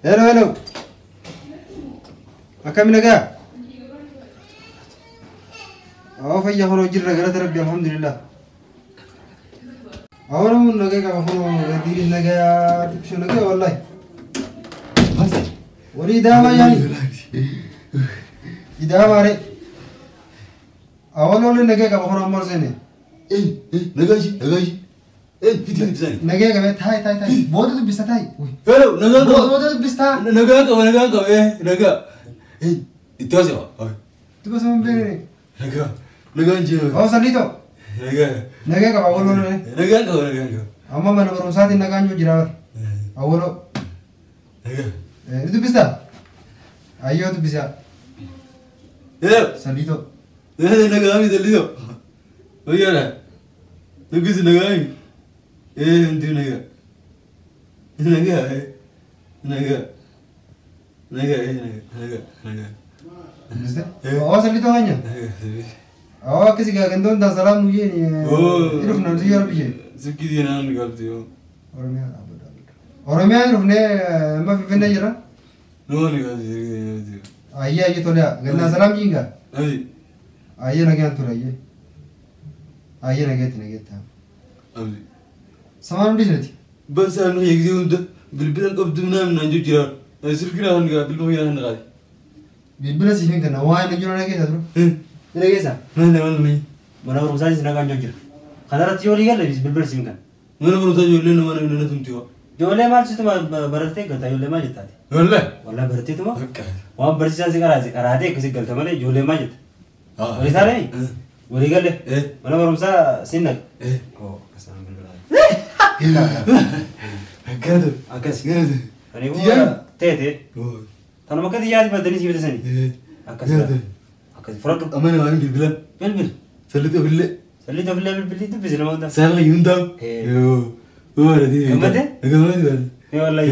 hello أكمل نجا فيا خلو جرّا قرأت ربي الحمد لله أولا من نجا خلو غدير نجا شو نجا والله ولي دام يعني إذا ما رأي أولا من نجا خلو أمر سنة نجاش فيديو نبزاني نجا كمان تاي بودو تبص تاي هلو نجا بودو تبص تاي نجا إتواسي تبص من بيني نجا نجيب أو سليتو نجا كمان أولا نجا أما من برمساتي نجا نيو جرار أولا itu bisa ayo itu bisa salito nagami salito oye na nagisi nagami ndu naga bisa oh salito hanya oh kasi gagandon da salam nuye ni iruf nanti yar biye sikidi na ngaltiyo oromia irufne ma fi fene jira no ngaltiyo ayya ayo tola ganna salam jinga ay ayya nagyan tola ayya naget abi saman bisneti بس أنا يجزيهم ده بالبلد قبضنا من عنده جرا سلكنا هنقا بالمويه هنقا بالبلد سيفين كنا واي نجونا نجيت أدرو نجيت ما نعمل mana urusan sih naga jujur karena rati oli kan lebih berbeda sih kan mana urusan jolly mana mana tumtiwa jolly mal sih tuh berarti kata jolly mal jatah wala berarti tuh mah wah berarti sih sekarang ada kisah gal teman le jolly mal jat oli sana nih oli gal le mana urusan sinak oh kesan berbeda akas ini gua tete tanah makan dia di badani sih betul sini akas front amana mana bilbilan bil سليته بالله itu bisa nama dah سهل يندم هو ردي كمدة كمدة والله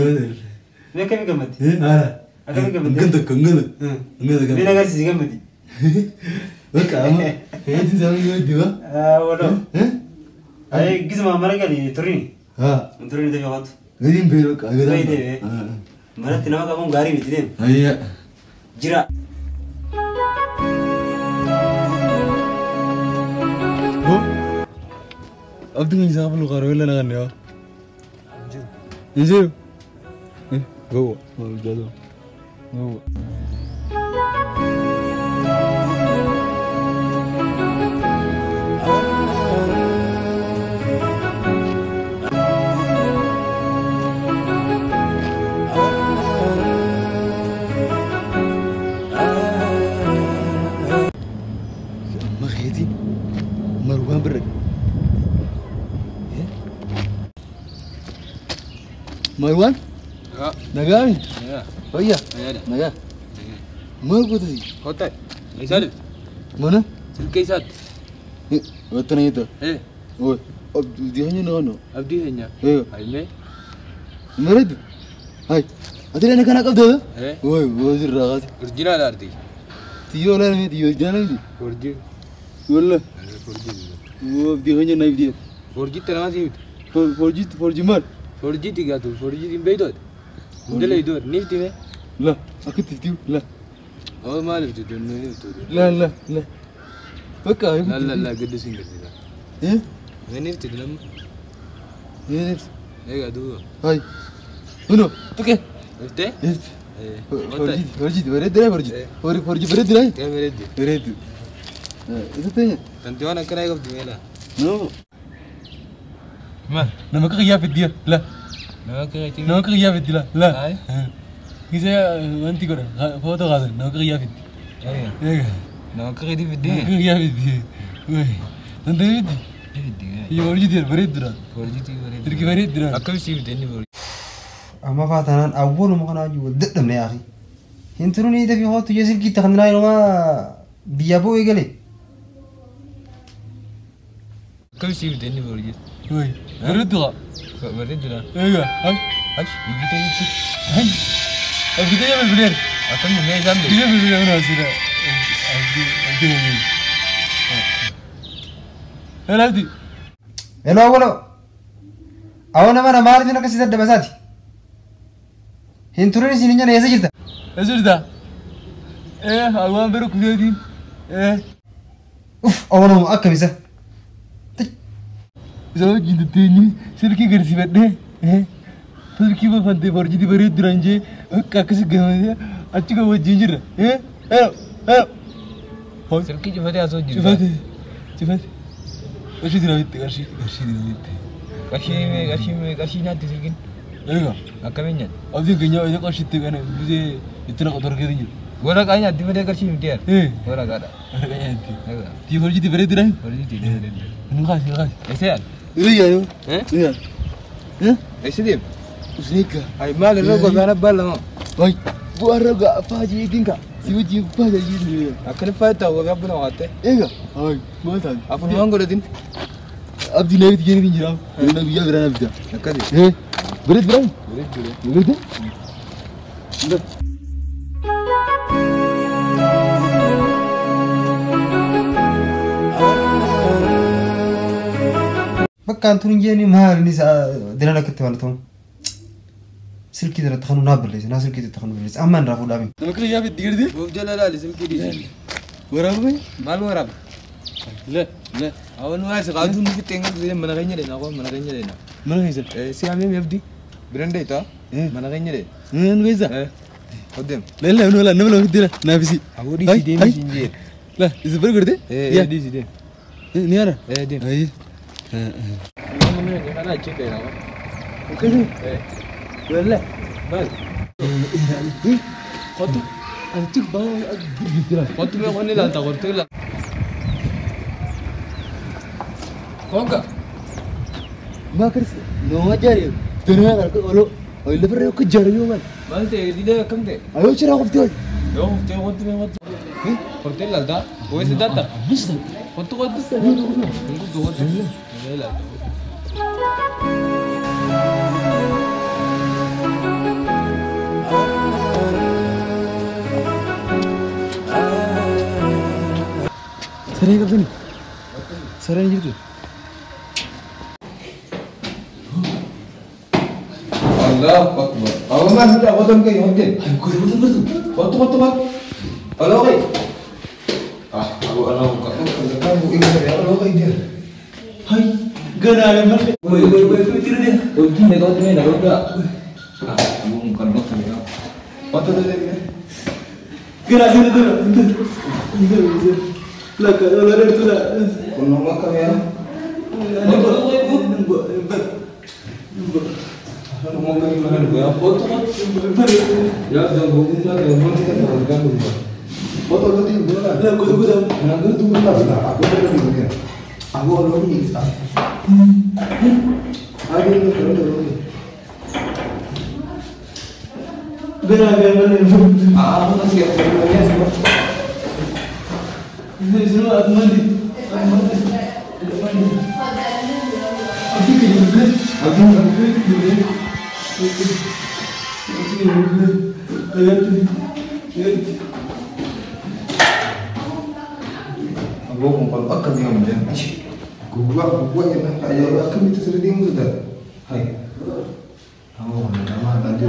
ما كم كمدة أكمل كمدة كنتك كنتك بينا قال سيجي كمدة بك أما هذي زمان يودي وا ولا أي جزء ما مرة قال تريني تريني ده جوات قديم بيروك قديم مرة تنام كمان غاري بتدين هيا جرا أبدو إنسان قبل القارة ولا نغني إنزل جوا جوا جوا ما خيتي مروان برك مروان؟ نجامي؟ ويا؟ نجا؟ ما قلت لي؟ होता है ऐसा ले مانا؟ चल कैसा وتنا يدا है वो अब دي هني نغنو अब दी है ना ايه हाय में مرد هاي أدري أنا كان أقبل ده है وي وزير راغات ओरिजिनल आरती تيو لا نمي تيو جانا دي फोरजी ولا फोरजी वो دي هني نايف دي फोरजी तेरा सी فورجي مال फोरजी थी क्या तू फोरजी दिन बेइतो उधर इधर निफ्टी में لا أكيد تيو لا और मालूम तो नहीं तो لا بكا لا قد سينجر إيه मैं निफ्टी लम إيه نفس ये का तू هاي منو تكى उठे فورجي ورد ده فورجي ورد ده क्या मेरे दी ورد إذا تاني तंत्रिवाना कराएगा अब तुम्हें ला نو ما نما كغيا في الديار لا نما كغيا في الديار لا كذا أنتي كده فوتو غازن نما كغيا في الديار إيه نما كغيا في الديار كغيا في الديار وين أنت في الديار يورجي ديار بريد درا फोरजी थी تركي بريد درا अकल सी भी देनी फोरजी أما فاتنا أول ما كنا جوا دقنا يا أخي هنتروني إذا في هو تجسر كي تخندنا يوما بيابو يقولي अकल सी भी देनी फोरजी وين بريد درا بريد لا إيه هاي ايش يجي تيجي هاي أبدي يا بالبدير अकल में मैं जान كذا بالبدير أنا أسير أبدي هلا أبدي hello أولا أنا ما أنا ما أعرف إنك سيد دبساتي Hinturri sininya na yasa jirta. Azurda. Awaan bero kuleedin. Uf, awano akkamisa. Zao jidateni silki garsi badde. Silki ba fante borjiti bare duranje kakasi gamaya achiga wajin jira. Silki cufate aso jira. Cufate. Garshi dinawitte garshi dinawitte. Qarshii nyaatti silkiin. Eega. Akkamiin nyaatti? Abdiin keenya isa qarshitti kana bisee itti naqatu argeetin jiru. Waraqaa nyaatti malee qarshii miti yaad. Waraqaadha. Waraqaa nyaatti. Tii borjiti bare duran. Borjiti bare. Nungaasi. Eessa yaad? Iriyaa. Eessa deemu? Usneeka. Ay maal irra gogaan abbaan lama. Ay bu'aarra gaafaa jiitiin ka. Si wajjin faata jiitiin. Akkana faata gogaa buna waatte. Eega. Ay maal taati? Afunumaan godhatin. Abdi naafiti kennitiin jira. Nama guyyaa biraa naafita. Akkasi. Beret biraa? Beret. Bakka antun injeni mahal ni sa dilana kitti malatu. Silki dana takhanu naballes, na silki takhanu naballes. Amman rafu labi. Nama kira yaa fitti girdi? Goof jalalaali silkii dhiisi. Waraaba mee? Maal waraaba? Le. Awan waa isa qaatuun nuti xeengal ta'e mana keenya dheena qofa mana keenya dheena. Mana keessa? Si amee meefdi biran dheeta mana keenya dheena. Mana keessa? Hoddeem. Lella nama lama fitti naafisi. Awoo dhiisi deemee siin jee. La isa bari godhate? Yaa dhiisi deem. Ni ara? Deem. Ayi. Nama keenya kana achi dheena qofa. Akkasii? Lella. Maal? Kottu. Achi baa bittira. Kottu mee qonni laata qortee laata. Konka. Maakars nama jari. Dunia kan kalau oleh pernah aku jari juga. Maal ta'e didee akkam ta'e? Ayo cerah kau betul. Yoo qoftee qotti mee qotti. Qortee laaltaa? Weessi daata? Bisa. Qottu qotti. Qottu qotti. Mee laalta. Saree qabdani? Saree ni jirtu? Allah Akbar. Awak mana sudah kotor ke hotel? Kotor. Kalau ke? Aku kamu ingat ya kalau ke dia. Hai, gana ada mana? Woi, tiru dia. Oke, nego tu nego tu. Kamu bukan dokter ya. Kotor tu dia. Gana itu. Lah kalau ada tu lah. Kau nama kau ya? Mau ke mana dulu ya? Foto. Ya, jangan bohong lah. Jangan kita terangkan dulu. Foto tu di mana? Lah, kau tu. Nanti tu mana? Aku ada di mana? Aku ada di mana? Ada di mana? Gana mana? Aku nak siap sebenarnya semua. Ini semua mandi. Aku mau akan dia macam ni. Gua yang nak ayah akan itu sering dia sudah. Hai. Aku nama nanti